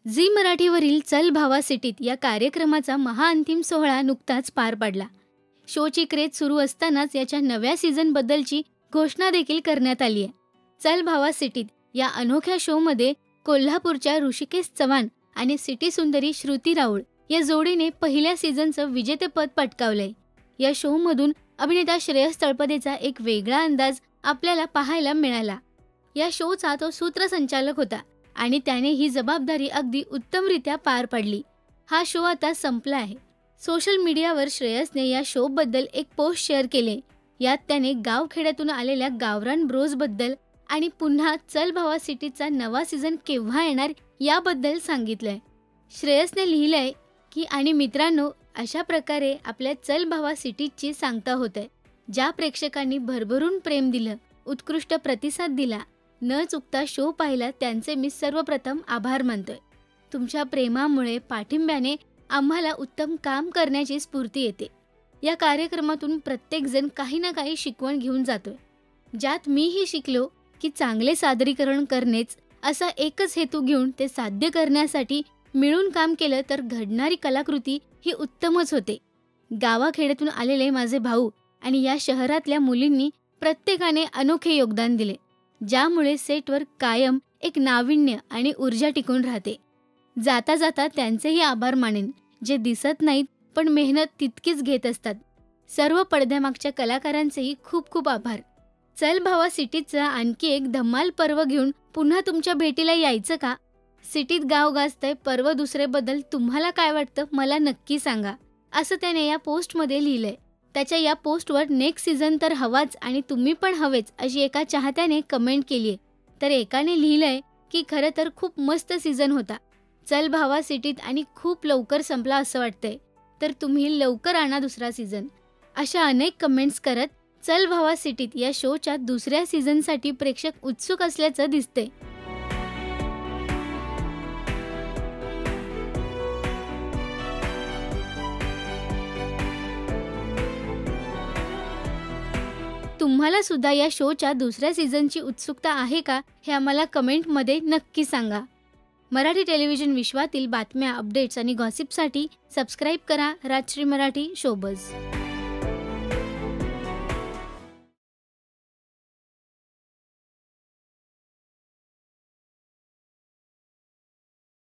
Zee मराठीवरील चल भावा सिटीत या कार्यक्रमाचा महाअंतिम सोहळा नुकताच पार पडला। शोची क्रेज सुरू असतानाच याच्या नव्या सीझनबद्दलची घोषणा देखील करण्यात आली आहे। चल भावा सिटीत या अनोख्या शोमध्ये कोल्हापूरच्या ऋषिकेश चव्हाण आणि सिटी सुंदरी श्रुती राऊळ या जोडीने पहिल्या सीझनचं विजेतेपद पटकावलंय। या शोमधून अभिनेता श्रेयस तळपदेचा एक वेगळा अंदाज आपल्याला पाहायला मिळाला। या शोचा तो सूत्रसंचालक होता आणि त्याने ही जबाबदारी अगदी उत्तमरित्या पार पाडली। हा शो आता संपला आहे। सोशल मीडियावर श्रेयसने या शोबद्दल एक पोस्ट शेअर केले। यात त्याने गावखेड्यातून आलेल्या गावरान ब्रोजबद्दल आणि पुन्हा चल भावा सिटीचा नवा सीझन केव्हा येणार याबद्दल सांगितलंय। श्रेयसने लिहिलंय की आणि मित्रांनो, अशा प्रकारे आपल्या चल भावा सिटीची सांगता होते। ज्या प्रेक्षकांनी भरभरून प्रेम दिलं, उत्कृष्ट प्रतिसाद दिला, न चुकता शो पाहिला, त्यांचे मी सर्वप्रथम आभार मानतोय। तुमच्या प्रेमामुळे, पाठिंब्याने आम्हाला उत्तम काम करण्याची स्फूर्ती येते। या कार्यक्रमातून प्रत्येकजण काही ना काही शिकवण घेऊन जातोय, ज्यात मीही शिकलो की चांगले सादरीकरण करणेच असा एकच हेतू घेऊन ते साध्य करण्यासाठी मिळून काम केलं तर घडणारी कलाकृती ही उत्तमच होते। गावाखेड्यातून आलेले माझे भाऊ आणि या शहरातल्या मुलींनी प्रत्येकाने अनोखे योगदान दिले, ज्यामुळे सेटवर कायम एक नाविन्य आणि ऊर्जा टिकून राहते। जाता जाता त्यांचेही आभार मानेन, जे दिसत नाहीत पण मेहनत तितकीच घेत असतात। सर्व पडद्यामागच्या कलाकारांचेही खूप खूप आभार। चल भावा सिटीचा आणखी एक धमाल पर्व घेऊन पुन्हा तुमच्या भेटीला यायचं का? सिटीत गाव गाजतंय पर्व दुसरेबद्दल तुम्हाला काय वाटतं मला नक्की सांगा, असं त्याने या पोस्टमध्ये लिहिलंय। त्याच्या या पोस्टवर नेक्स्ट सीझन तर हवाच आणि तुम्ही पण हवेच अशी एका चाहत्याने कमेंट केली आहे। तर एकाने लिहिलंय की खरं तर खूप मस्त सीझन होता चल भावा सिटीत आणि खूप लवकर संपला असं वाटतंय, तर तुम्ही लवकर आणा दुसरा सीझन। अशा अनेक कमेंट्स करत चल भावा सिटीत या शोच्या दुसऱ्या सीझनसाठी प्रेक्षक उत्सुक असल्याचं दिसतंय। तुम्हाला सुद्धा या शोच्या दुसऱ्या सीझनची उत्सुकता आहे का हे आम्हाला कमेंटमध्ये नक्की सांगा। मराठी टेलिव्हिजन विश्वातील बातम्या, अपडेट्स आणि गॉसिपसाठी सबस्क्राईब करा राजश्री मराठी शोबज।